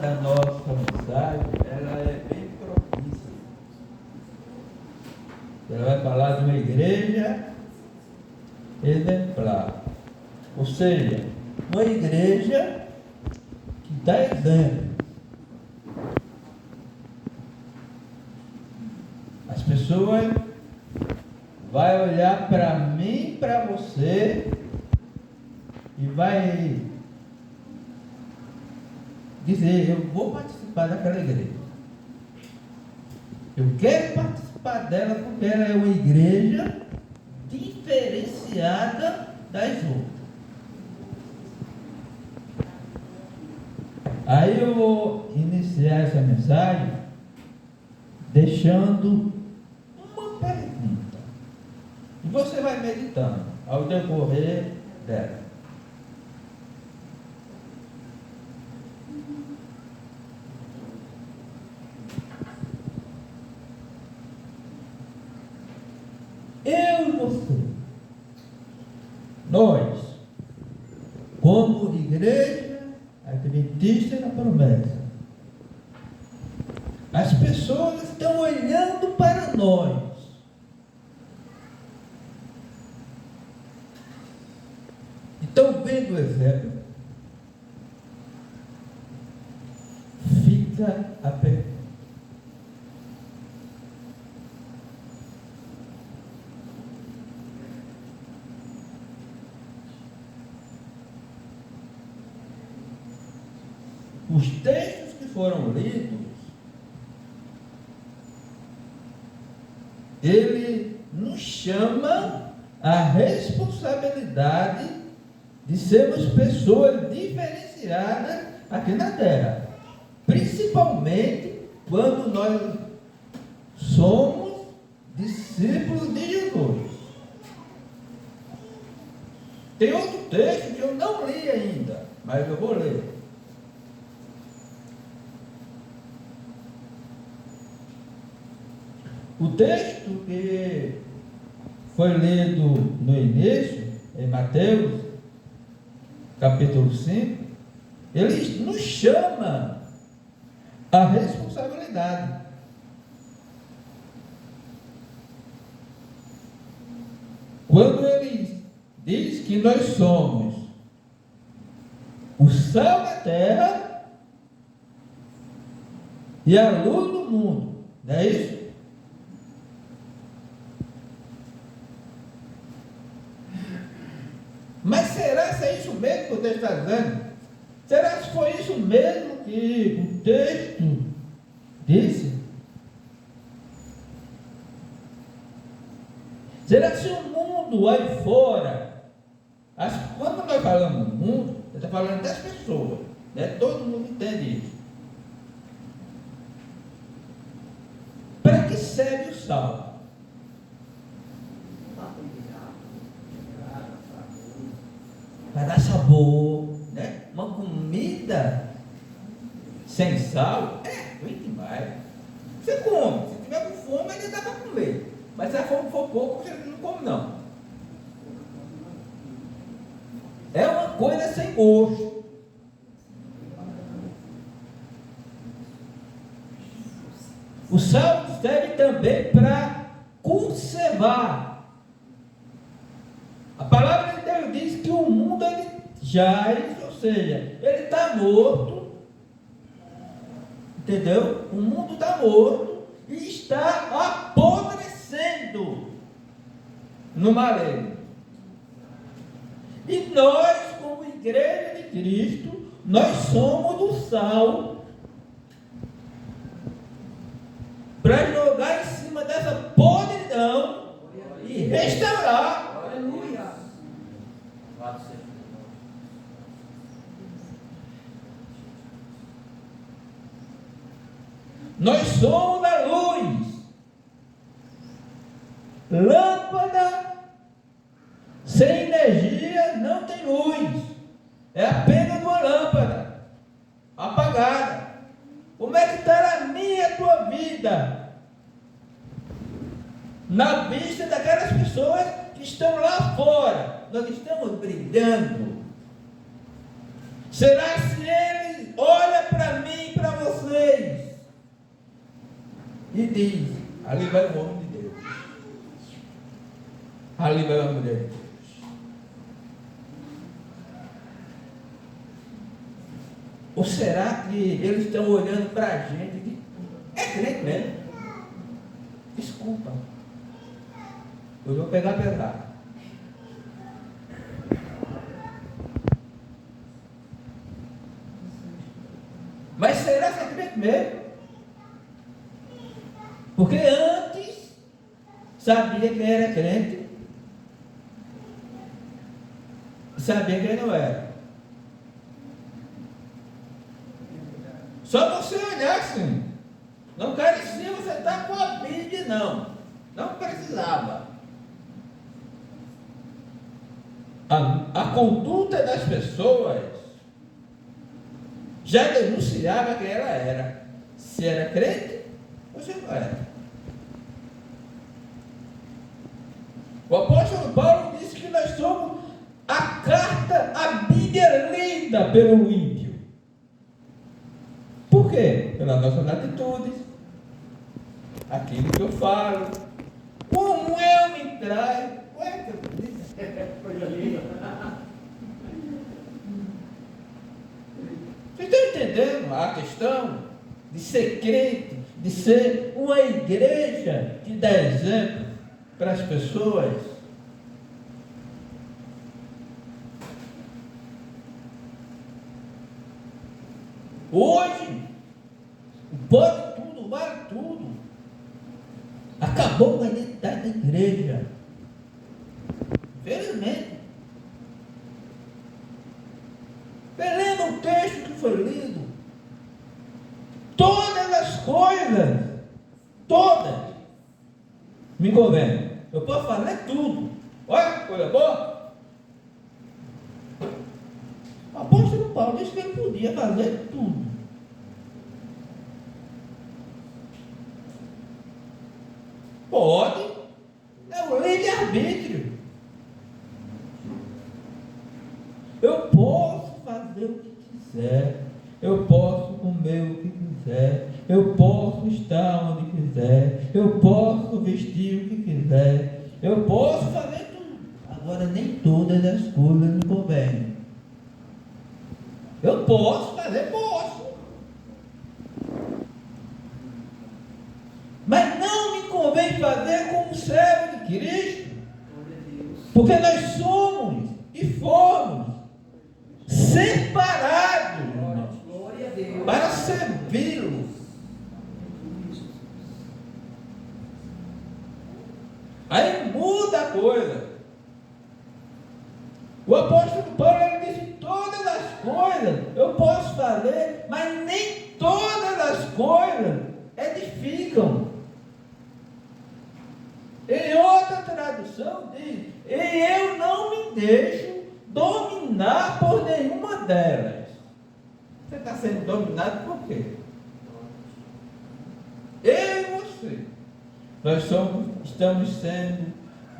A nossa mensagem, ela é bem propícia. Ela vai falar de uma igreja exemplar. Ou seja, uma igreja que dá exemplo. As pessoas vão olhar para mim, para você, e vai dizer: eu vou participar daquela igreja. Eu quero participar dela porque ela é uma igreja diferenciada das outras. Aí eu vou iniciar essa mensagem deixando uma pergunta. E você vai meditando ao decorrer dela. Eu e você, nós, como igreja adventista da promessa, as pessoas estão olhando para nós. Estão vendo o exemplo. Fica a pergunta. Os textos que foram lidos, ele nos chama a responsabilidade de sermos pessoas diferenciadas aqui na terra, principalmente quando nós somos discípulos de Jesus. Tem outro texto que eu não li ainda, mas eu vou ler. O texto que foi lido no início, em Mateus, capítulo 5, ele nos chama a responsabilidade. Quando ele diz que nós somos o sal da terra e a luz do mundo, não é isso? Mas será se é isso mesmo que o texto está dizendo? Será que foi isso mesmo que o texto disse? Será que se o mundo aí fora, quando nós falamos do mundo, ele está falando das pessoas, né? Todo mundo entende isso. Para que serve o sal? Para dar sabor, né? Uma comida sem sal é ruim demais. Você come, se tiver com fome, ainda dá para comer. Mas se a fome for pouco, você não come, não. É uma coisa sem gosto. O sal serve também para conservar. A palavra de Deus diz que o mundo ele jaz, ou seja, ele está morto, entendeu? O mundo está morto e está apodrecendo no maligno. E nós, como igreja de Cristo, nós somos o sal para jogar em cima dessa podridão e restaurar. Nós somos a luz. Lâmpada sem energia não tem luz. É apenas uma lâmpada apagada. Como é que está a minha e a tua vida? Na vista daquelas pessoas que estão lá fora. Nós estamos brilhando. Será que se ele olha para mim, para e diz: ali vai o homem de Deus, ali vai a mulher de Deus. Ou será que eles estão olhando para a gente e é crente mesmo? Desculpa, eu vou pegar pesado. Mas será que é crente mesmo? Porque antes sabia que era crente, sabia que ele não era. Só você olhar assim. Não parecia você estar com a Bíblia, não. Não precisava. A conduta das pessoas já denunciava quem ela era. Se era crente ou se não era. O apóstolo Paulo disse que nós somos a carta, a Bíblia lida pelo ímpio. Por quê? Pelas nossas atitudes, aquilo que eu falo, como eu me traio. Ué, coisa linda. Vocês estão entendendo a questão de ser crente, de ser uma igreja que dá exemplo para as pessoas? Hoje, pode tudo, vale tudo. Acabou a identidade da igreja. Infelizmente. Lendo o texto que foi lido, todas as coisas, todas, me governam. Eu posso fazer tudo. Olha que coisa boa. O apóstolo Paulo disse que ele podia fazer tudo. Pode. É o livre-arbítrio. Eu posso fazer o que quiser. Eu posso comer o que quiser. Eu posso estar onde quiser. Eu posso vestir o que quiser. Eu posso fazer tudo. Agora, nem todas as coisas me convêm. Eu posso fazer, posso. Mas não me convém fazer como servo de Cristo. Porque nós somos e fomos separados para servi-lo. Aí muda a coisa. O apóstolo Paulo ele disse: todas as coisas eu posso fazer, mas nem todas as coisas edificam. Em outra tradução diz: e eu não me deixo dominar por nenhuma delas. Você está sendo dominado por quê? Eu e você. Nós estamos sendo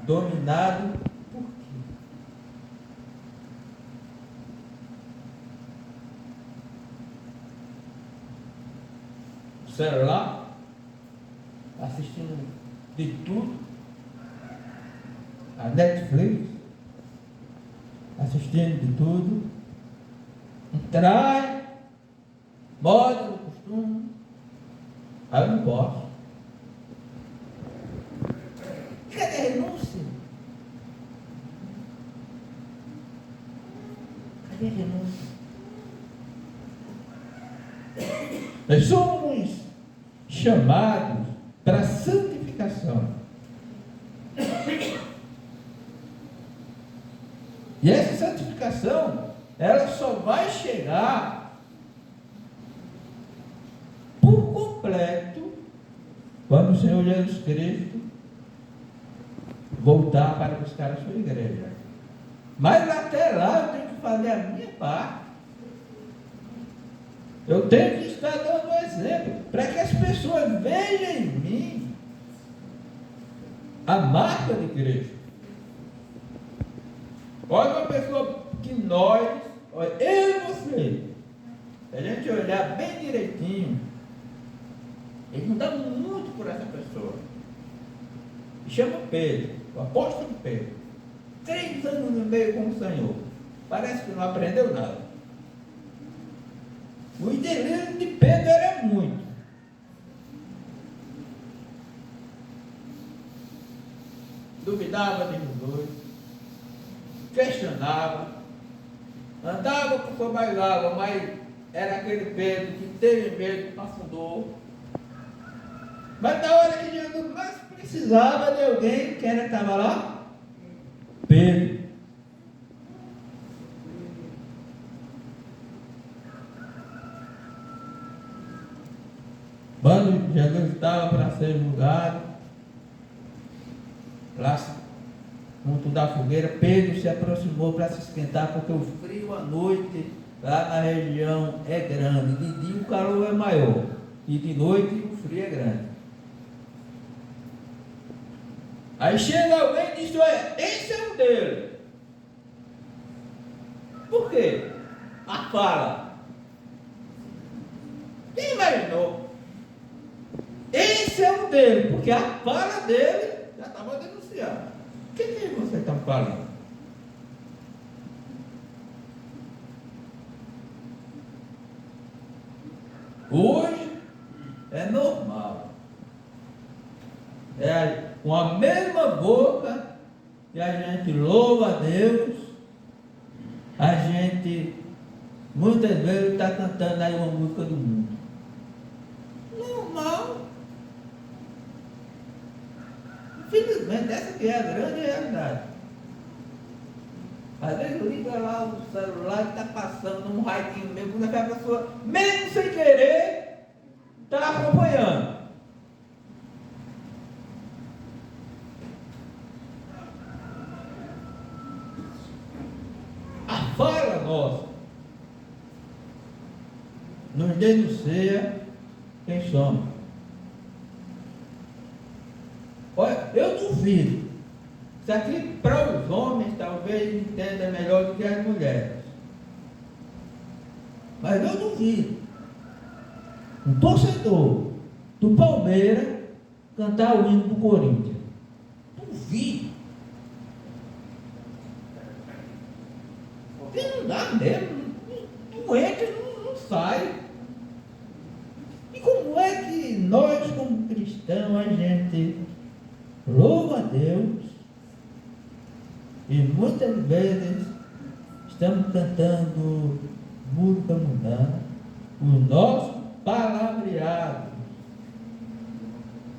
dominados por quê? O celular, assistindo de tudo, a Netflix, assistindo de tudo, trai, moda do costume, aí eu não posso. Cadê a renúncia? Cadê a renúncia? Nós somos chamados para a santificação. E essa santificação, ela só vai chegar por completo quando o Senhor Jesus Cristo voltar para buscar a sua igreja. Mas até lá eu tenho que fazer a minha parte. Eu tenho que estar dando um exemplo para que as pessoas vejam em mim a marca de Cristo. Olha uma pessoa que nós, olha, eu e você, se a gente olhar bem direitinho, Ele não dá muito por essa pessoa. E chama Pedro, o apóstolo Pedro. 3 anos e meio com o Senhor. Parece que não aprendeu nada. O delírio de Pedro era muito. Duvidava de Jesus, questionava, andava por mais água, mas era aquele Pedro que teve medo, afundou. Mas na hora que Jesus mais precisava de alguém, quem era que estava lá? Pedro. Quando Jesus estava para ser julgado, lá junto da fogueira, Pedro se aproximou para se esquentar, porque o frio à noite lá na região é grande. De dia o calor é maior e de noite o frio é grande. Aí chega alguém e diz: olha, esse é o dele. Por quê? A fala. Quem imaginou? Esse é o dele, porque a fala dele já estava denunciando. O que você está falando? Hoje é normal. É com a mesma boca que a gente louva a Deus, a gente muitas vezes está cantando aí uma música do mundo. Normal. Infelizmente, essa que é a grande realidade. Às vezes liga lá o celular e está passando um raidinho mesmo, quando aquela pessoa, mesmo sem querer, está acompanhando. A fala nossa nos denuncia quem somos. Olha, eu duvido. Isso aqui para os homens talvez entenda melhor do que as mulheres. Mas eu duvido um torcedor do Palmeiras cantar o hino do Corinthians. Duvido. Porque não dá mesmo. Não entra, não sai. E como é que nós, como cristãos, a gente louva a Deus e muitas vezes estamos cantando música mundana, o nosso palavreado,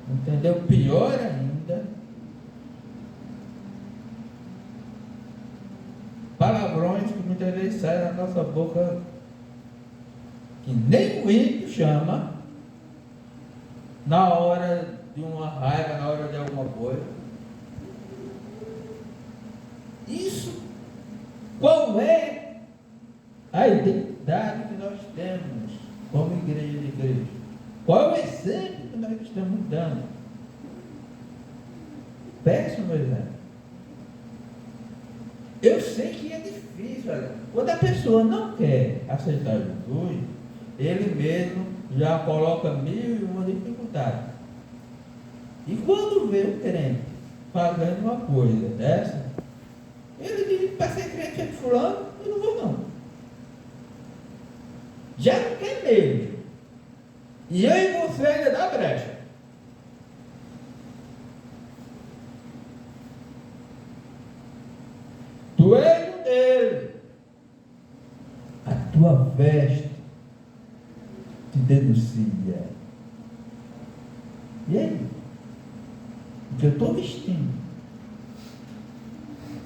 entendeu? Pior ainda, palavrões que muitas vezes saem da nossa boca que nem o ímpio chama na hora de uma raiva, na hora de alguma coisa. Isso, qual é a identidade que nós temos como igreja de Cristo? Qual é o exemplo que nós estamos dando? Péssimo exemplo. Eu sei que é difícil, olha. Quando a pessoa não quer aceitar Jesus, ele mesmo já coloca 1001 dificuldades. E quando vê o crente fazendo uma coisa dessa, ele diz: para ser crente é de fulano, eu não vou não. Já não quer mesmo. E eu e você ainda dá brecha. Tu és um dele. A tua veste te denuncia. E aí? O que eu estou vestindo?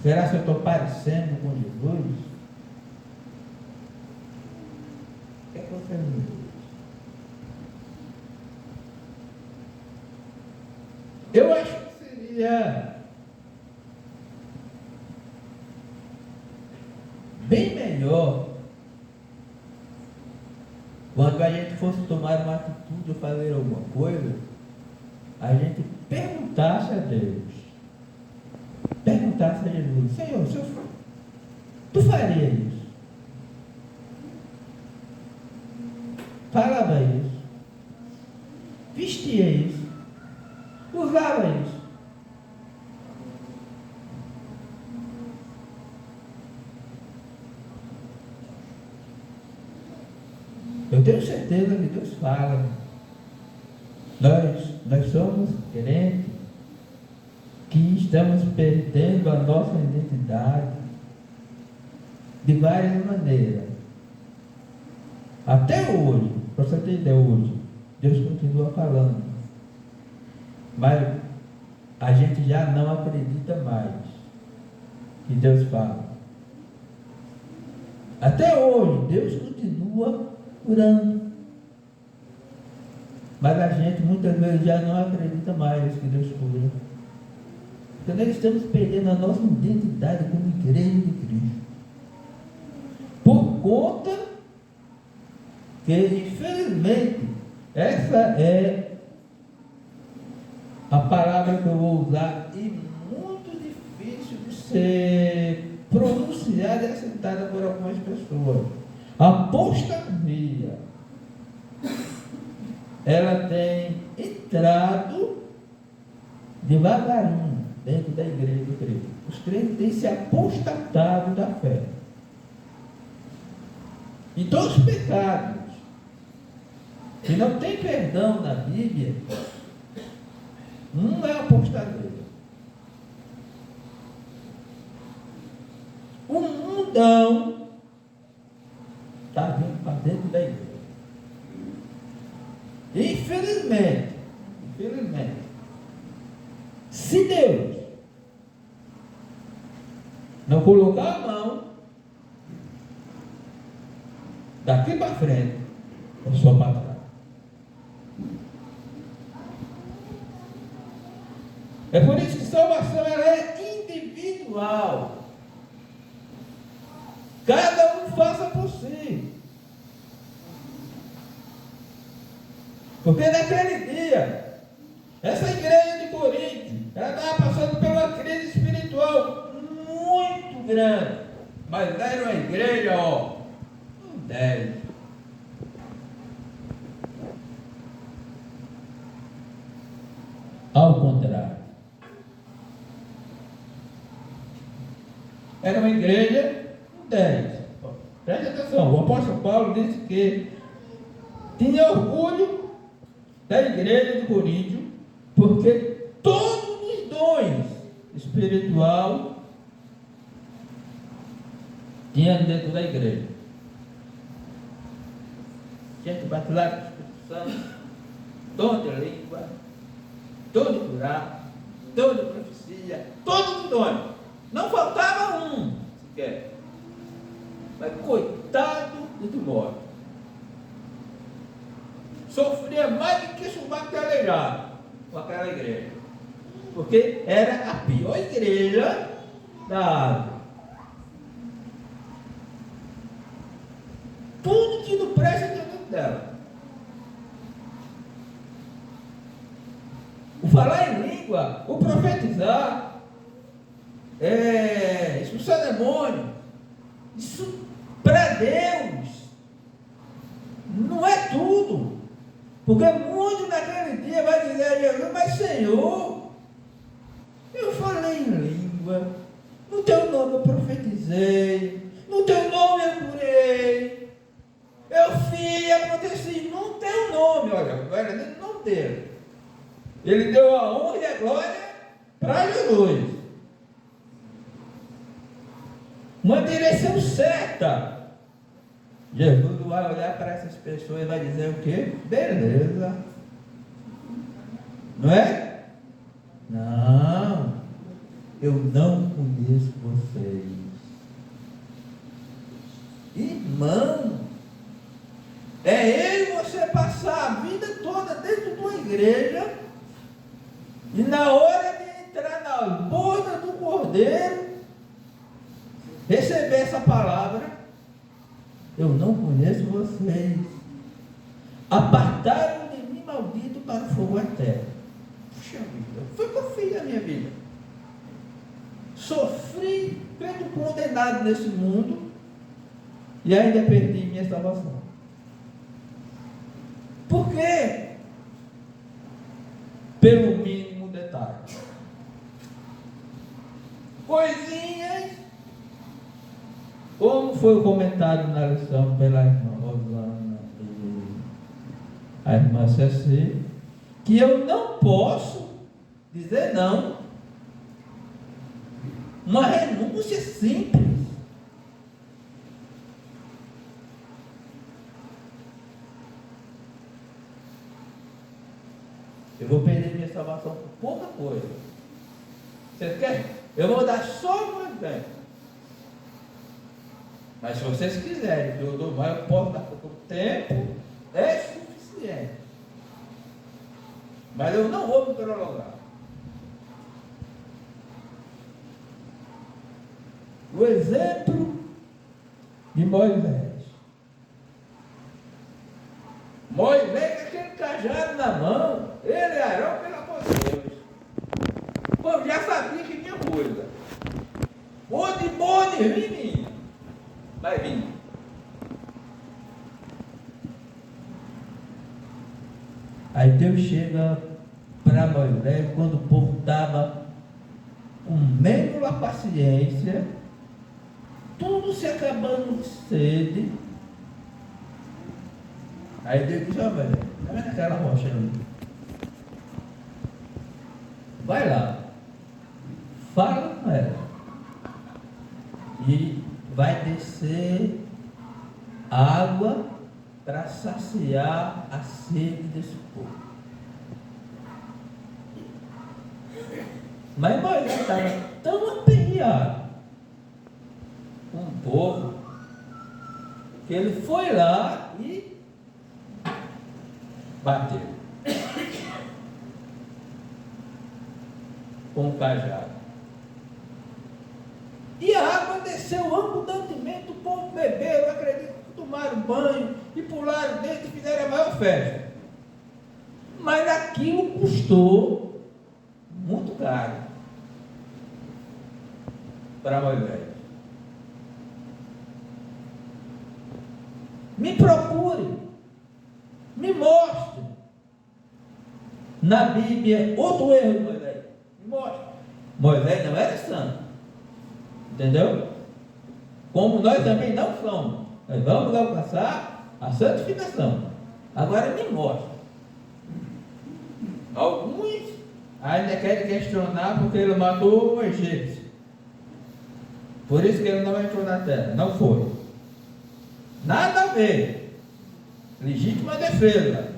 Será que eu estou parecendo com Jesus? O que é que você me diz? Eu acho que seria bem melhor quando a gente fosse tomar uma atitude ou fazer alguma coisa, a gente perguntasse a Deus, perguntasse a Jesus: Senhor, tu faria isso? Falava isso. vestia isso, usava isso. Eu tenho certeza que Deus fala. Nós somos crentes que estamos perdendo a nossa identidade de várias maneiras. Até hoje, para você ter ideia, hoje, Deus continua falando. Mas a gente já não acredita mais que Deus fala. Até hoje, Deus continua curando. Mas a gente muitas vezes já não acredita mais que Deus cura. Porque nós estamos perdendo a nossa identidade como igreja de Cristo. Por conta que, infelizmente, essa é a palavra que eu vou usar e muito difícil de ser pronunciada e aceitada por algumas pessoas. Apostasia. Ela tem entrado devagarinho dentro da igreja do Cristo. Os crentes têm se apostatado da fé. Então os pecados que não tem perdão na Bíblia, é apostasia. O mundão está vindo para dentro da igreja. Infelizmente, se Deus não colocar a mão, daqui para frente, é só para trás. É por isso que salvação ela é individual. Cada um faça por si. Porque naquele dia, essa igreja de Corinto, ela estava passando por uma crise espiritual muito grande. Mas era uma igreja, um 10. Ao contrário. Era uma igreja, um 10. Preste atenção, o apóstolo Paulo disse que tinha orgulho da igreja de Corinto, porque todos os dons espiritual tinham dentro da igreja. Gente batizada com o Espírito Santo, dom de língua, dom de curar, dom de profecia, todos os dons. Não faltava um sequer. Mas coitado de Timóteo. Sofria mais do que chumbar aleijado com aquela igreja. Porque era a pior igreja da Ásia. Tudo que não presta dentro dela. O falar em língua, o profetizar, expulsar demônio, isso para Deus não é tudo. Porque muitos naquele dia vai dizer a Jesus, mas Senhor, eu falei em língua, no teu nome eu profetizei, no teu nome eu curei, eu fiz, aconteci no teu nome. Olha, agora nem no nome dele. Ele deu a honra e a glória para Jesus. Uma direção certa. Jesus vai olhar para essas pessoas e vai dizer o quê? Beleza. Não é? Não. Eu não conheço vocês. Irmão, é eu e você passar a vida toda dentro de uma igreja e na hora de entrar na borda do cordeiro, receber essa palavra, eu não conheço vocês. Apartaram de mim, maldito, para o fogo eterno. Puxa vida, foi o que eu fiz na minha vida. Sofri, feito condenado nesse mundo e ainda perdi minha salvação. Por quê? pelo mínimo detalhe. Coisinhas, como foi o comentário na lição pela irmã Rosana e a irmã Ceci, que eu não posso dizer não. Uma renúncia simples. Eu vou perder minha salvação por pouca coisa. Você quer? Eu vou dar só um exemplo. Mas se vocês quiserem que eu dou mais, eu posso dar pouco tempo, é suficiente. Mas eu não vou me prolongar. O exemplo de Moisés. Moisés com aquele cajado na mão, ele e Arão, pelo amor de Deus. O povo já sabia que tinha coisa. Onde vir, vai vir. Aí Deus chega para Moisés quando o povo estava com menos a paciência, tudo se acabando de sede. Aí Deus diz: ó, velho, tá vendo aquela rocha ali? Vai lá, fala com ela, e vai descer água para saciar a sede desse povo. Mas Moisés estava tão aperreado com o povo que ele foi lá e bateu com o cajado. E a água desceu abundantemente, o povo bebeu, eu acredito que tomaram banho e pularam dentro e fizeram a maior festa. Mas aquilo custou muito caro para Moisés. Me procure, me mostre na Bíblia outro erro de Moisés. Me mostre. Moisés não era santo. Entendeu? Como nós também não somos. Nós vamos alcançar a santificação. Agora me mostra. Alguns ainda querem questionar porque ele matou o egípcio. Por isso que ele não entrou na terra. Não foi. Nada a ver. Legítima defesa.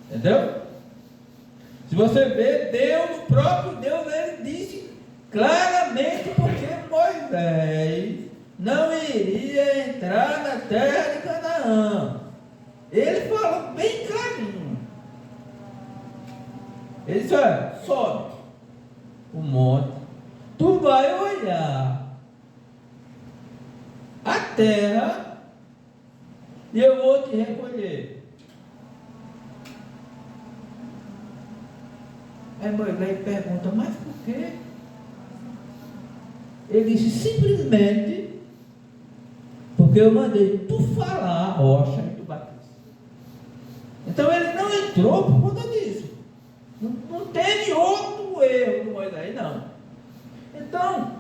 Entendeu? Se você ver, Deus, o próprio Deus, ele disse claramente porque Moisés não iria entrar na terra de Canaã. Ele falou bem clarinho. Ele disse: olha, sobe o monte, tu vai olhar a terra e eu vou te recolher. Aí Moisés pergunta: mas por quê? Ele disse: simplesmente porque eu mandei tu falar a rocha e tu batesse. Então ele não entrou por conta disso. Não teve outro erro do Moisés, não. Então,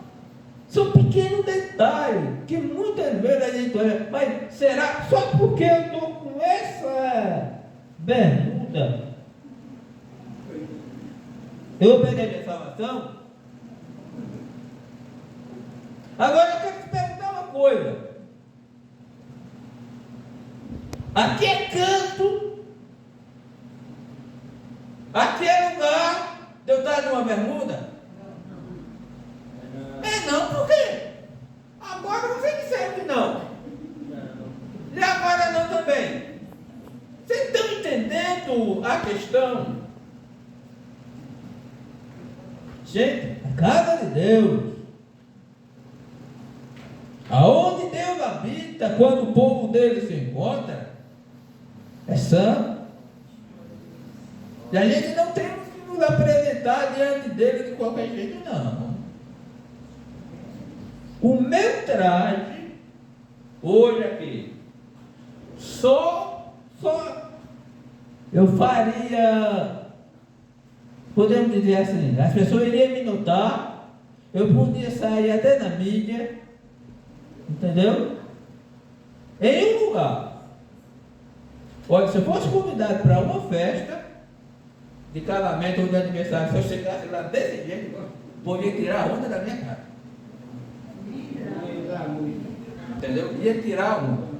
são pequenos detalhes que muitas vezes a gente olha: mas será só porque eu estou com essa bermuda eu vou perder minha salvação? Agora eu quero te perguntar uma coisa. Aqui é canto? Aqui é lugar de eu estar numa bermuda? Não, por quê? Agora você disseram que não. E agora não também. Vocês estão entendendo a questão? Gente, a casa de Deus, aonde Deus habita, quando o povo dele se encontra, é santo. E a gente não tem que nos apresentar diante dele de qualquer jeito, não. O meu traje, hoje aqui, só eu faria Podemos dizer assim, as pessoas iriam me notar, eu podia sair até na mídia, entendeu? Em um lugar. Olha, se eu fosse convidado para uma festa de casamento ou de aniversário, se eu chegasse lá desse jeito, eu podia tirar a onda da minha cara. Entendeu? Ia tirar a onda.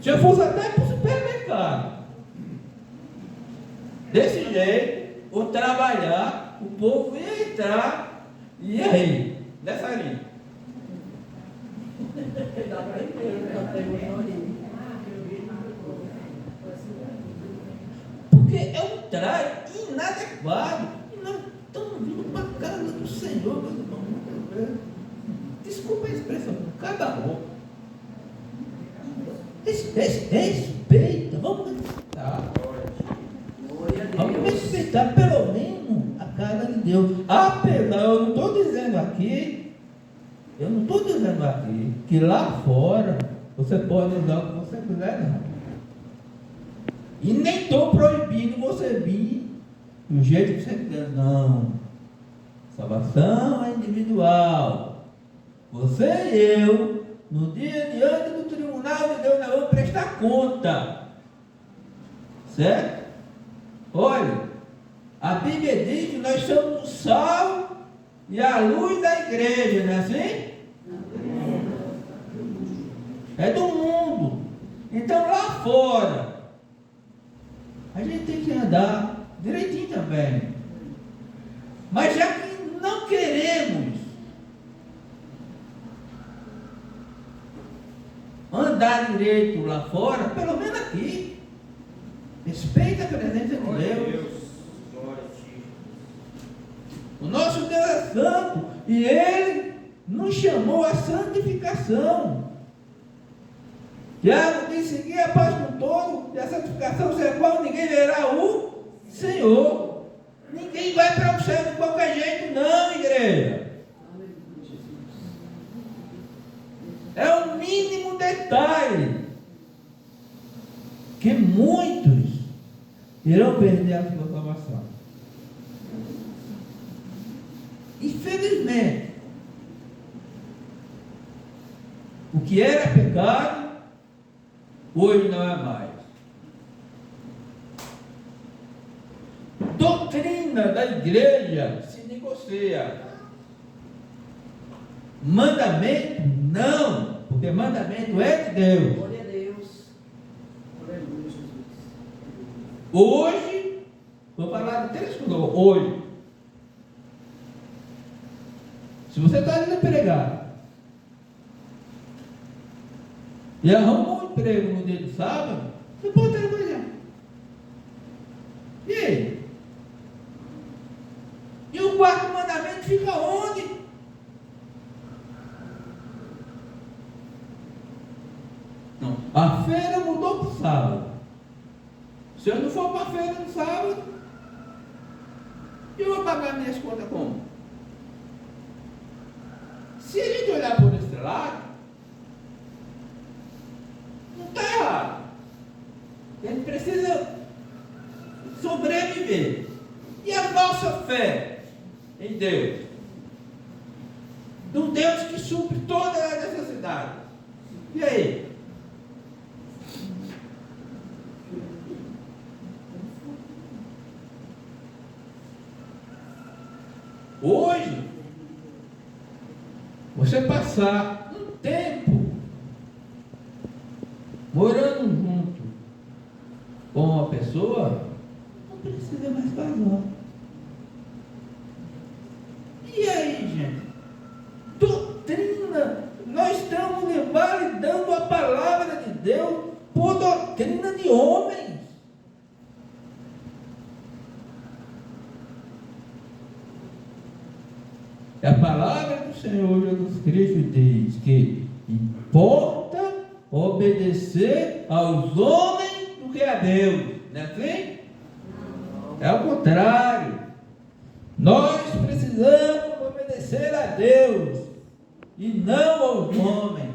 Se eu fosse até para o supermercado, desse jeito, ou trabalhar, o povo ia entrar e ia rir dessa linha. Porque é um traje inadequado. E nós estamos vindo para a casa do Senhor, meus irmãos. Desculpa a expressão, cada roupa. Respeita, vamos respeitar. Vamos respeitar pelo menos a casa de Deus. Apesar, eu não estou dizendo aqui que lá fora você pode usar o que você quiser, não. E nem estou proibindo você vir do jeito que você quiser, não. Salvação é individual. Você e eu, no dia diante do tribunal de Deus, nós vamos prestar conta. Certo? Olha, a Bíblia diz que nós somos o sal e a luz da igreja, não é assim? É do mundo. Então lá fora, a gente tem que andar direitinho também. Mas já que não queremos andar direito lá fora, pelo menos aqui, respeita a presença de Deus. O nosso Deus é santo e Ele nos chamou à santificação. Tiago diz: seguir a paz com todo, e a santificação sem a qual ninguém verá o Senhor. Ninguém vai para o céu de qualquer jeito, não, igreja. É o mínimo detalhe que muitos irão perder a sua salvação. Infelizmente, o que era pecado, hoje não é mais. Doutrina da igreja se negocia. Mandamento, não, porque mandamento é de Deus. Glória a Deus. Aleluia, Jesus. Hoje, vou falar de 3 coisas. Hoje, se você está indo pregar e arruma um emprego no dia de sábado, você pode trabalhar. E aí? E o quarto mandamento fica onde? Não, a feira mudou para o sábado. Se eu não for para a feira no sábado, eu vou pagar minhas contas como? Se a gente olhar por esse lado, não está errado. A gente precisa sobreviver. E a nossa fé em Deus? Do Deus que supre toda a necessidade. E aí? Hoje, você passar um tempo morando junto com uma pessoa, não precisa mais casar. E aí, gente? Doutrina, nós estamos validando a palavra de Deus por doutrina de homens. A palavra do Senhor Jesus Cristo diz que importa obedecer aos homens do que a Deus, não é assim? É o contrário. Nós precisamos obedecer a Deus e não aos homens.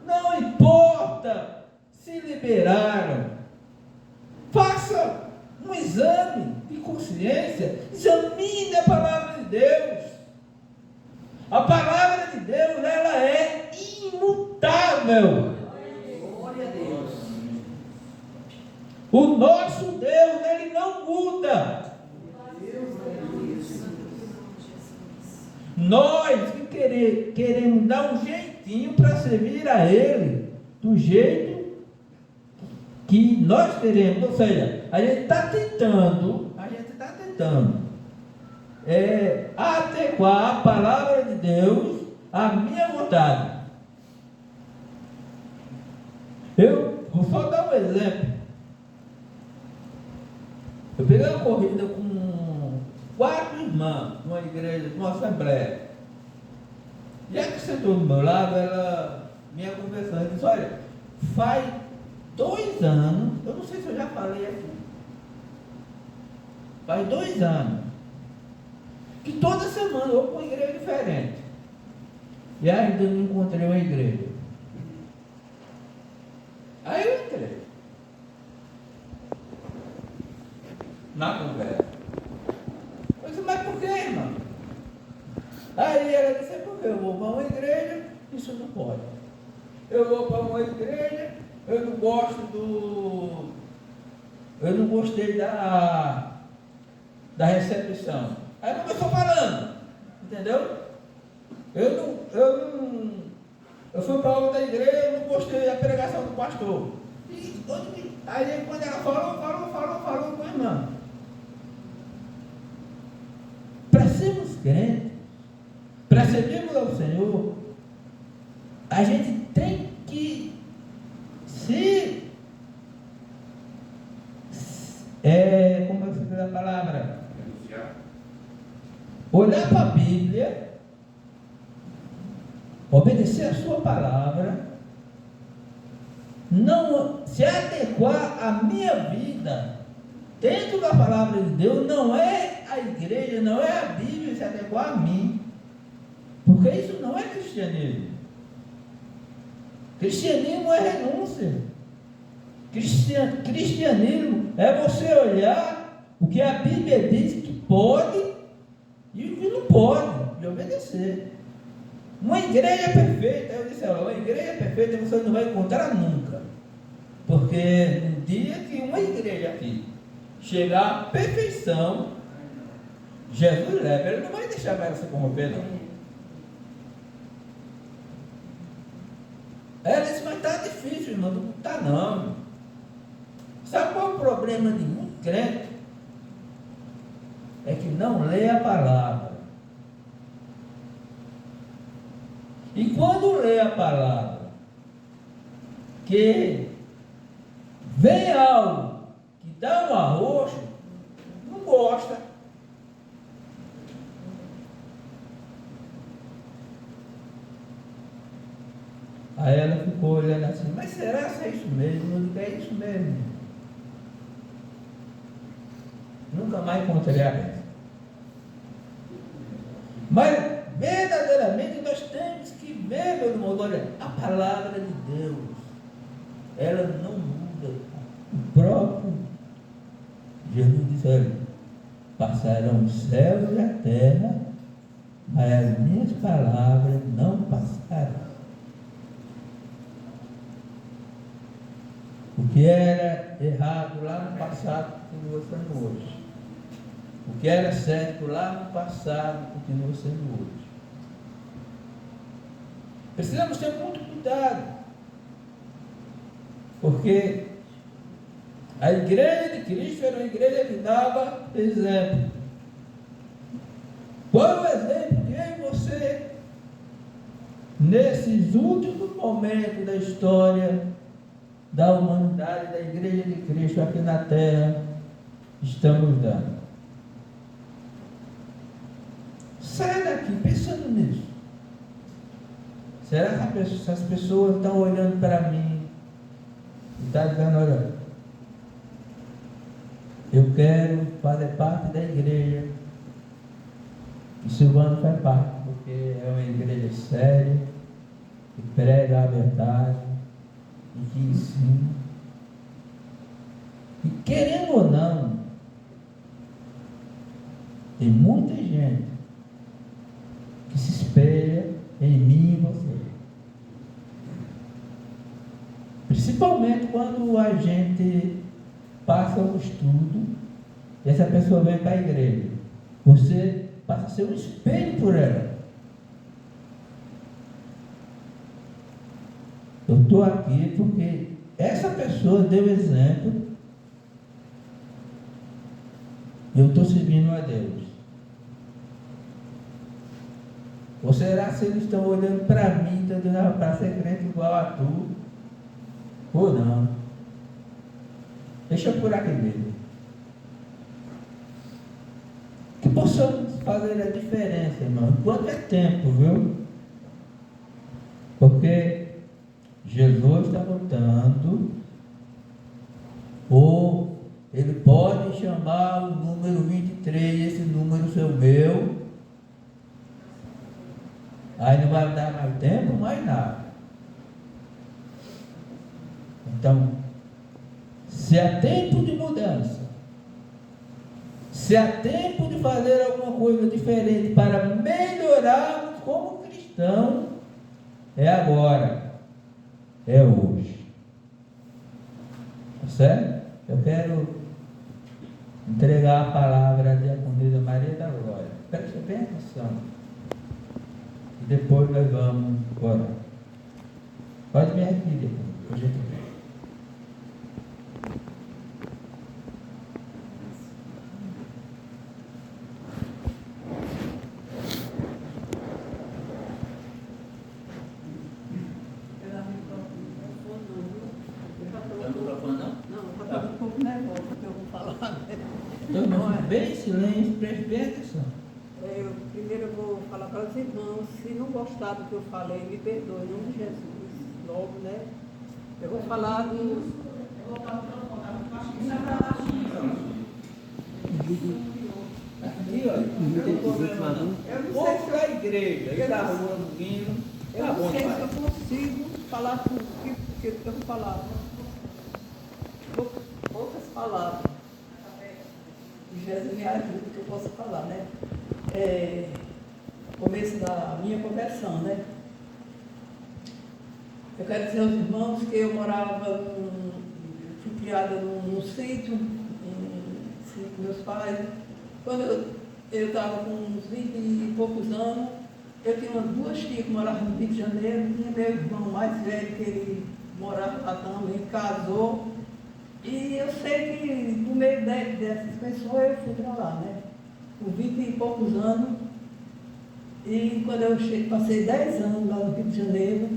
Não importa se liberaram. Faça um exame de consciência. Examine a palavra de Deus. A palavra de Deus, ela é imutável. Glória a Deus. O nosso Deus, ele não muda. Nós que queremos dar um jeitinho para servir a Ele, do jeito que nós queremos. Ou seja, a gente está tentando adequar a palavra de Deus à minha vontade. Eu vou só dar um exemplo. Eu peguei uma corrida com 4 irmãs numa igreja, numa assembleia. E a que sentou do meu lado, ela vinha conversando e disse: olha, faz 2 anos, eu não sei se eu já falei aqui, faz 2 anos, que toda semana eu vou para uma igreja diferente. E ainda não encontrei uma igreja. Aí eu entrei na conversa. Eu disse: mas por que, irmão? Aí ela disse: é porque eu vou para uma igreja, isso não pode. Eu vou para uma igreja, eu não gostei da recepção. Aí começou falando, entendeu? Eu fui para outra igreja, eu não gostei da pregação do pastor. Aí quando ela falou com a irmã. Para sermos crentes, para servirmos ao Senhor, a gente tem que como é que se diz a palavra? Olhar para a Bíblia, obedecer a sua palavra, não se adequar à minha vida dentro da palavra de Deus. Não é a igreja, não é a Bíblia se adequar a mim, porque isso não é cristianismo. Cristianismo é renúncia. Cristianismo é você olhar o que a Bíblia diz que pode e o que não pode, e obedecer. Uma igreja perfeita, eu disse: uma igreja perfeita você não vai encontrar nunca, porque no dia que uma igreja aqui chegar à perfeição, Jesus leva, ele não vai deixar ela se corromper, não. Ela disse: mas está difícil, irmão. Não está, não. Sabe qual é o problema de muito crente? É que não lê a palavra. E quando lê a palavra, que vem algo que dá um arroxo, não gosta. Aí ela ficou olhando assim: mas será que é isso mesmo? Eu digo: é isso mesmo. Nunca mais encontrei a vez. Mas verdadeiramente nós temos que ver, meu irmão, olha, a palavra de Deus, ela não muda. O próprio Jesus disse: olha, passarão os céus e a terra, mas as minhas palavras não passarão. O que era errado lá no passado continua sendo hoje. O que era certo lá no passado continua sendo hoje. Precisamos ter muito cuidado, porque a igreja de Cristo era uma igreja que dava exemplo. Qual é o exemplo que eu e você, nesses últimos momentos da história da humanidade, da igreja de Cristo aqui na terra, estamos dando? Sai daqui pensando nisso. Será que essas pessoas estão olhando para mim e estão dizendo: olha, eu quero fazer parte da igreja que Silvano faz parte, porque é uma igreja séria, que prega a verdade e que ensina. E querendo ou não, Tem muita gente que se espelha em mim e você. Principalmente quando a gente passa um estudo e essa pessoa vem para a igreja. Você passa a ser um espelho por ela. Eu estou aqui porque essa pessoa deu exemplo e eu estou servindo a Deus. Ou será que eles estão olhando para mim e estão dizendo, para ser crente igual a tu? Ou não? Deixa eu por aqui mesmo. Que possamos fazer a diferença, irmão, enquanto é tempo, viu? Porque Jesus está voltando, ou Ele pode chamar o número 23, esse número ser o meu, aí não vai dar mais tempo, mais nada. Então, se há tempo de mudança, se há tempo de fazer alguma coisa diferente para melhorarmos como cristãos, é agora, é hoje. Tá certo? Eu quero entregar a palavra à diaconisa Maria da Glória. Preste bem atenção. E depois nós vamos orar. Pode vir aqui depois, por gentileza. Bem silêncio, preste bem atenção. Primeiro eu vou falar para os irmãos, se não gostar do que eu falei, me perdoe, em nome de Jesus, logo, né? Eu vou falar dos... Aqui, olha, não tem problema não. Eu não Vou sei para a igreja, aí da rua, ouvindo. Eu não sei se eu consigo falar tudo que eu vou falar. Poucas palavras. Jesus me ajuda que eu possa falar, né? Começo da minha conversão, né? Eu quero dizer aos irmãos que eu fui criada num sítio, com meus pais. Quando eu estava com uns 20 e poucos anos, eu tinha duas tias que moravam no Rio de Janeiro, tinha meu irmão mais velho, que ele morava lá também, casou. E eu sei que, no meio dessas pessoas, eu fui para lá, né? Com 20 e poucos anos. E quando eu passei 10 anos lá no Rio de Janeiro,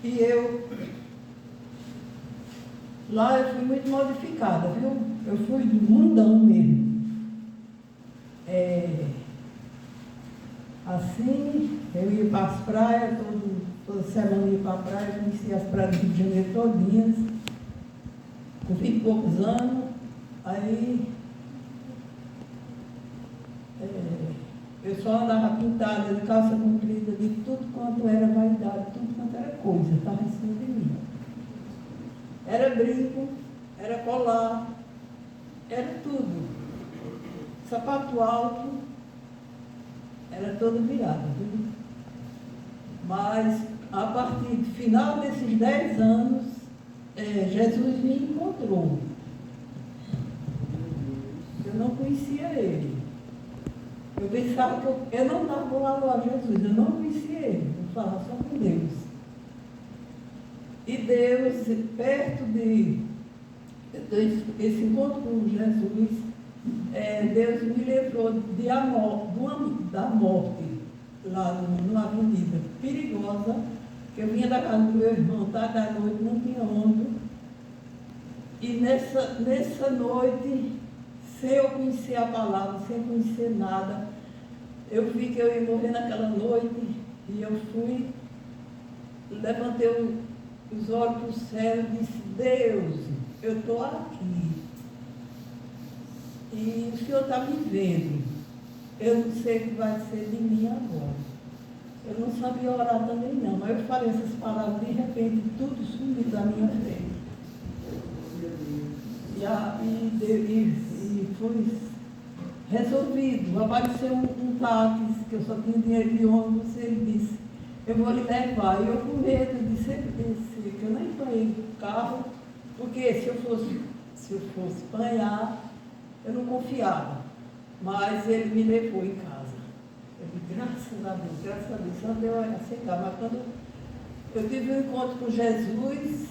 e lá eu fui muito modificada, viu? Eu fui do mundão mesmo. Assim, eu ia para as praias, toda semana eu ia para a praia, conhecia as praias do Rio de Janeiro todinhas. Com 20 e poucos anos, aí eu só andava pintada de calça comprida, de tudo quanto era vaidade, tudo quanto era coisa, estava em cima de mim. Era brinco, era colar, era tudo. Sapato alto, era todo virado, viu? Mas a partir do final desses 10 anos, Jesus me encontrou. Eu não conhecia ele. Eu pensava que eu não estava lá a Jesus, eu não conhecia ele. Eu falava só com Deus. E Deus, perto desse encontro com Jesus, Deus me livrou da morte, lá numa avenida perigosa. Eu vinha da casa do meu irmão, tarde da noite, não tinha onda. E nessa noite, sem eu conhecer a palavra, sem conhecer nada, eu vi que eu ia morrer naquela noite, e eu fui, levantei os olhos para o céu e disse, Deus, eu estou aqui. E o Senhor está me vendo. Eu não sei o que vai ser de mim agora. Eu não sabia orar também não, mas eu falei essas palavras, de repente tudo sumiu da minha frente. E resolvido. Apareceu um táxi, que eu só tinha dinheiro de ônibus, ele disse, eu vou lhe levar. E eu com medo de ser que eu nem apanhei o carro, porque se eu fosse apanhar, eu não confiava. Mas ele me levou em casa. Eu disse, graças a Deus, só deu a aceitar. Mas quando eu tive um encontro com Jesus,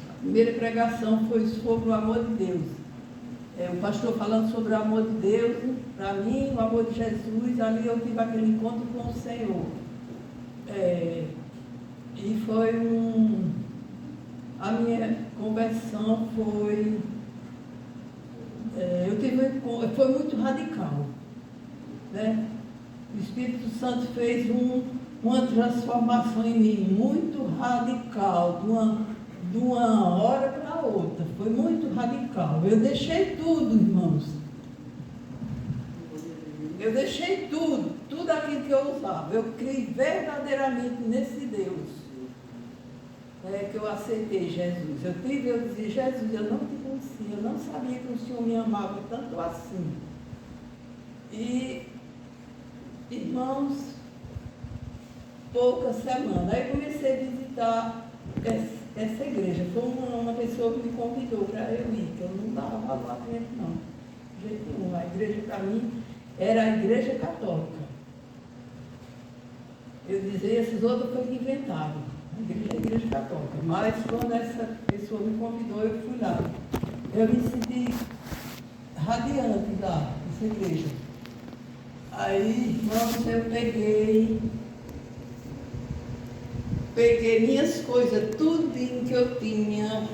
a primeira pregação foi sobre o amor de Deus. O pastor falando sobre o amor de Deus, para mim, o amor de Jesus, ali eu tive aquele encontro com o Senhor. E foi a minha conversão foi foi muito radical, né? O Espírito Santo fez uma transformação em mim muito radical, de uma hora para outra, foi muito radical. Eu deixei tudo, irmãos. Eu deixei tudo aquilo que eu usava. Eu criei verdadeiramente nesse Deus. Que eu aceitei Jesus. Eu dizia, Jesus, eu não te conhecia, eu não sabia que o Senhor me amava tanto assim. E, irmãos, poucas semanas. Aí comecei a visitar essa igreja. Foi uma pessoa que me convidou para eu ir, que eu não dava valor a tempo, não. De jeito nenhum. A igreja para mim era a igreja católica. Eu dizia, esses outros foi que inventaram. A igreja católica. Mas quando essa pessoa me convidou, eu fui lá. Eu me senti radiante lá, nessa igreja. Aí, irmãos, eu peguei minhas coisas, tudo que eu tinha.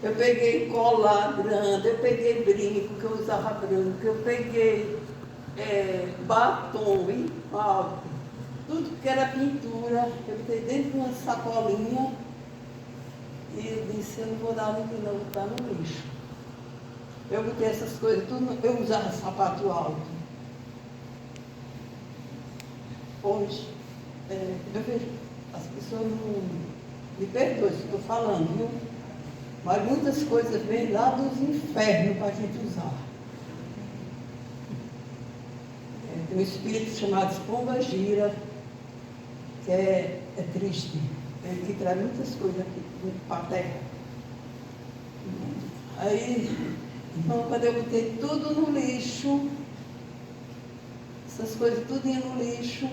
Eu peguei colar grande, eu peguei brinco, que eu usava branco, eu peguei batom e alto. Tudo que era pintura, eu botei dentro de uma sacolinha e eu disse, eu não vou dar aqui não, vou botar no lixo. Eu botei essas coisas, tudo, eu usava sapato alto. Hoje, eu vejo, as pessoas não me perdoem se estou falando, viu? Mas muitas coisas vêm lá dos infernos para a gente usar. Tem um espírito chamado Pomba Gira, que é triste, que traz muitas coisas aqui para a terra. Aí, então, quando eu botei tudo no lixo, essas coisas tudo iam no lixo,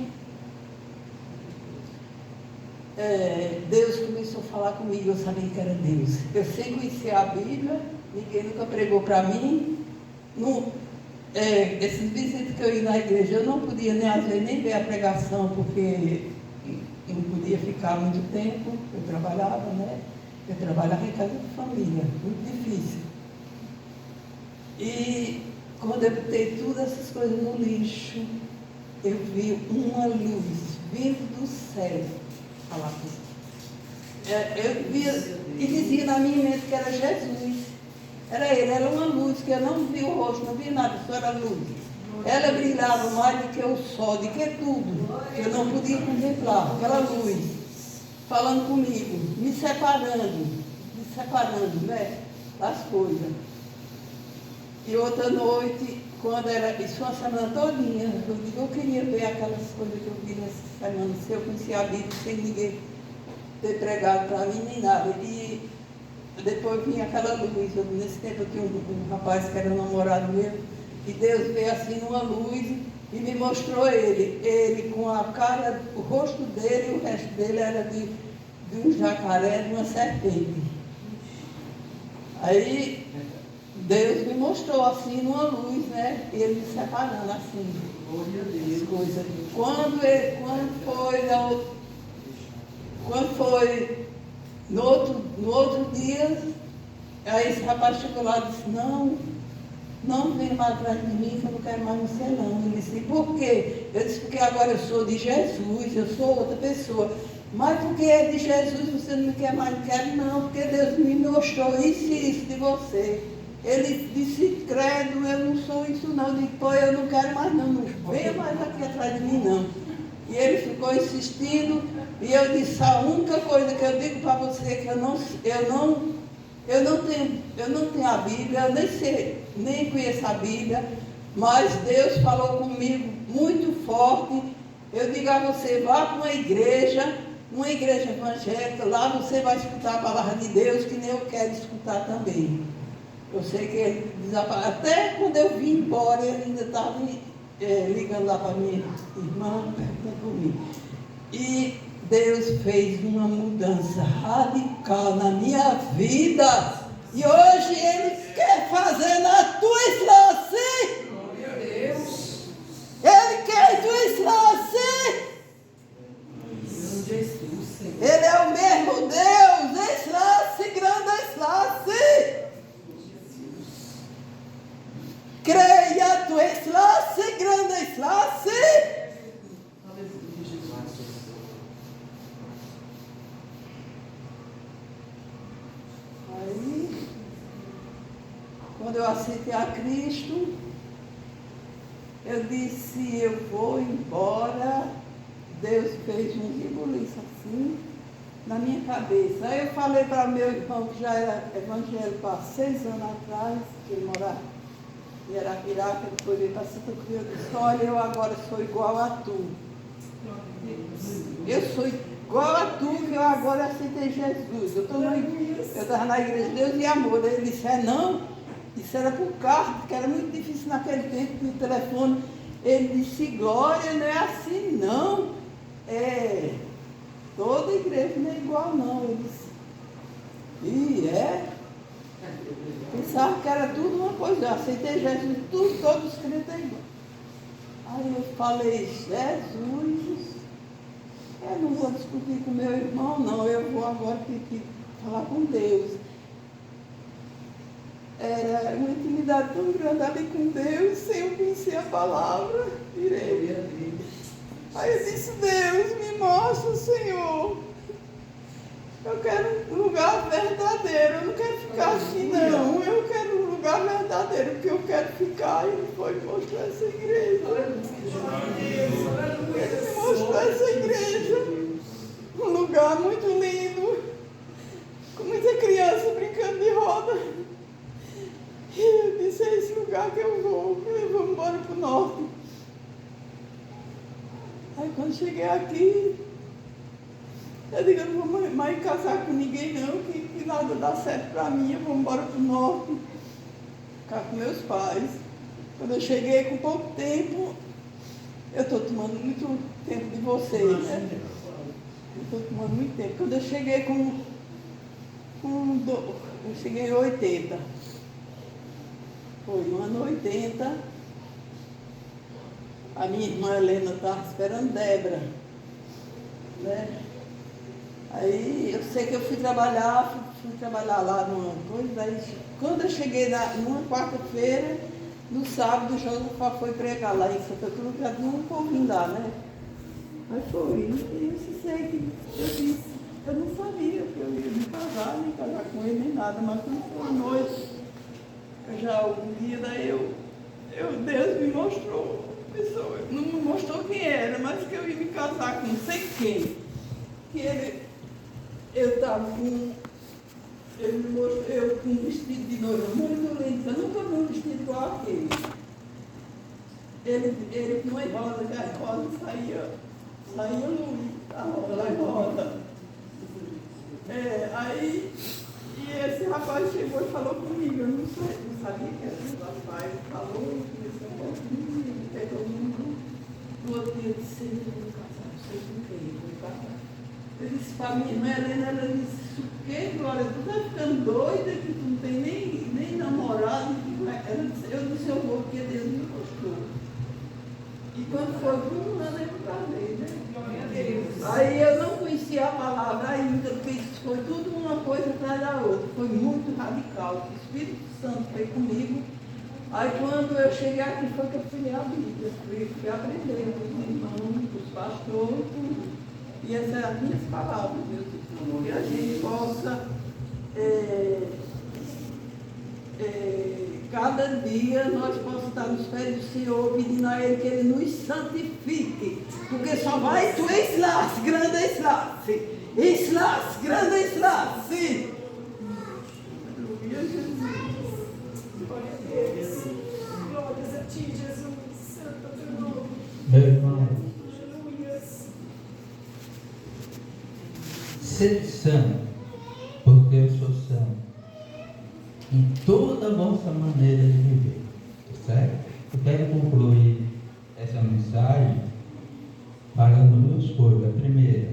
Deus começou a falar comigo, eu sabia que era Deus. Eu sem conhecer a Bíblia, ninguém nunca pregou para mim. Esses visitas que eu ia na igreja, eu não podia às vezes nem ver a pregação, porque não podia ficar muito tempo, eu trabalhava, né? Eu trabalhava em casa de família, muito difícil. E quando eu botei todas essas coisas no lixo, eu vi uma luz vindo do céu. Falar com você. Eu via e dizia na minha mente que era Jesus. Era ele, era uma luz, que eu não vi o rosto, não vi nada, só era luz. Ela brilhava mais do que o sol, do que tudo, que eu não podia contemplar, aquela luz, falando comigo, me separando, né, das coisas. E outra noite, quando era, isso foi uma semana todinha, eu queria ver aquelas coisas que eu vi nessa semana, se eu conhecia a Bíblia, sem ninguém ter pregado para mim, nem nada. E depois vinha aquela luz, nesse tempo eu tinha um rapaz que era um namorado meu, e Deus veio assim numa luz e me mostrou ele com a cara, o rosto dele e o resto dele era de um jacaré, de uma serpente. Aí Deus me mostrou assim numa luz, né? E ele me separando assim, as coisas. Quando foi no outro dia, aí esse rapaz chegou lá e disse, não vem mais atrás de mim, que eu não quero mais você não. Ele disse, por quê? Eu disse, porque agora eu sou de Jesus, eu sou outra pessoa. Mas porque é de Jesus, você não me quer mais? Não quero não, porque Deus me mostrou isso de você. Ele disse, credo, eu não sou isso não. Eu disse, pô, eu não quero mais não venha mais aqui atrás de mim não. E ele ficou insistindo, e eu disse, a única coisa que eu digo para você é que eu não Eu não tenho a Bíblia, eu nem sei, nem conheço a Bíblia, mas Deus falou comigo muito forte. Eu digo a você, vá para uma igreja evangélica, lá você vai escutar a palavra de Deus, que nem eu quero escutar também. Eu sei que ele desapareceu. Até quando eu vim embora, ele ainda estava ligando lá para minha irmã, perguntando por mim. E Deus fez uma mudança radical na minha vida. E hoje Ele quer fazer na tua Slace. Glória a Deus. Ele quer tua Slace. Jesus, Senhor. Ele é o mesmo Deus. Slace, grande Slace. Creia tua Slace, grande Slace. Aleluia, Jesus. Aí, quando eu aceitei a Cristo, eu disse, eu vou embora. Deus fez um rebuliço assim na minha cabeça. Aí eu falei para meu irmão, que já era evangélico há 6 anos atrás, que ele morava em Arapiraca, ele foi vir para Santa Cruz. Eu disse, olha, eu agora sou igual a tu. Eu sou igual a tu, que eu agora aceitei Jesus. Eu estava na igreja de Deus e Amor. Ele disse, não, isso era por carta, que era muito difícil naquele tempo, no telefone. Ele disse, Glória, não é assim não. Toda igreja não é igual não. Eu disse, e pensava que era tudo uma coisa. Eu aceitei Jesus, todos os crentes é igual. Aí eu falei, Jesus, eu não vou discutir com meu irmão, não. Eu vou agora ter que falar com Deus. Era uma intimidade tão grande ali com Deus, sem eu conhecer a palavra direito. Aí eu disse, Deus, me mostra, Senhor. Eu quero um lugar verdadeiro, eu não quero ficar assim, não. Eu quero um lugar verdadeiro, porque eu quero ficar. E ele foi mostrar essa igreja. Ele me mostrou essa igreja. Um lugar muito lindo, com muita criança brincando de roda. E eu disse, é esse lugar que eu vou embora para o norte. Aí quando cheguei aqui, eu digo, eu não vou mais casar com ninguém não, que nada dá certo para mim, eu vou embora para o norte, ficar com meus pais. Quando eu cheguei com pouco tempo, eu estou tomando muito tempo de vocês, né? Eu estou tomando muito tempo. Quando eu cheguei eu cheguei em 80. Foi no ano 80, a minha irmã Helena estava esperando Débora, né? Aí eu sei que eu fui trabalhar lá numa coisa, aí quando eu cheguei numa quarta-feira, no sábado o Josafá foi pregar lá em Santa Cruz, já tinha um pouquinho lá, né? Aí foi, e eu sei que eu disse, eu não sabia que eu ia me casar, nem casar com ele, nem nada, mas quando foi uma noite, já algum dia, daí Deus me mostrou, pessoa, não me mostrou quem era, mas que eu ia me casar com não sei quem. Que eu estava com, ele me mostrou, eu com um vestido de noiva muito lindo, eu nunca vi um vestido igual aquele. Ele com uma rosa, que a rosa saía luz, a rosa lá em rosa. Aí, e esse rapaz chegou e falou comigo, eu não sabia que era esse rapaz, falou, começou um pouquinho, pegou o número, no outro dia eu disse, eu vou casar, não sei com quem, eu vou casar. Eu disse para minha irmã Helena, ela disse, o quê, Glória, tu tá ficando doida, que tu não tem nem namorado, ela disse, eu disse, eu vou, porque Deus me mostrou. E quando foi por um ano, eu casei, né? Aí eu não conhecia a palavra ainda, porque isso foi tudo uma coisa atrás da outra. Foi muito radical. O Espírito Santo veio comigo. Aí quando eu cheguei aqui foi que eu fui ler a Bíblia. Fui aprender com os irmãos, com os pastores, tudo. E essas são as minhas palavras, Deus. Que a gente possa cada dia nós possamos estar nos pés do Senhor, pedindo a Ele que Ele nos santifique, porque só vai tu Slace, grande Slace, Slace, grande Slace. sede santo, porque eu sou santo. Em toda a vossa maneira de viver. Certo? Eu quero concluir essa mensagem falando duas coisas. A primeira,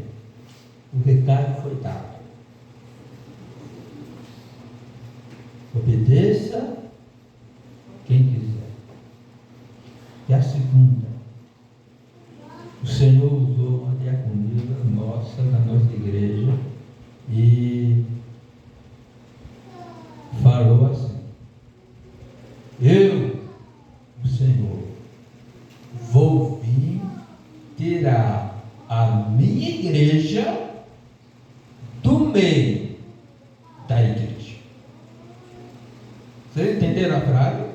o recado foi dado. Obedeça quem quiser. E a segunda, o Senhor usou uma diaconia nossa, na nossa igreja, e falou assim: eu, o Senhor, vou vir tirar a minha igreja do meio da igreja. Vocês entenderam a frase?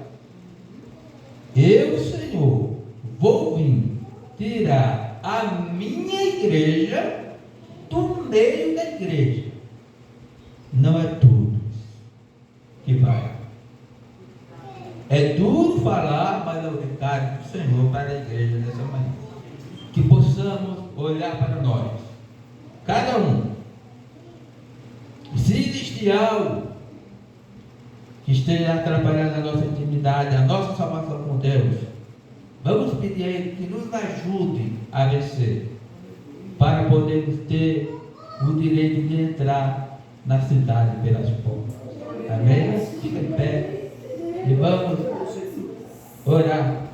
Eu, Senhor, vou vir tirar a minha igreja do meio da igreja. Não é tudo que vai. É duro falar, mas é o recado do Senhor para a igreja nessa manhã. Que possamos olhar para nós, cada um. Se existe algo que esteja atrapalhando a nossa intimidade, a nossa salvação com Deus, vamos pedir a Ele que nos ajude a vencer, para podermos ter o direito de entrar na cidade pelas portas. Amém? Fica em pé e vamos orar.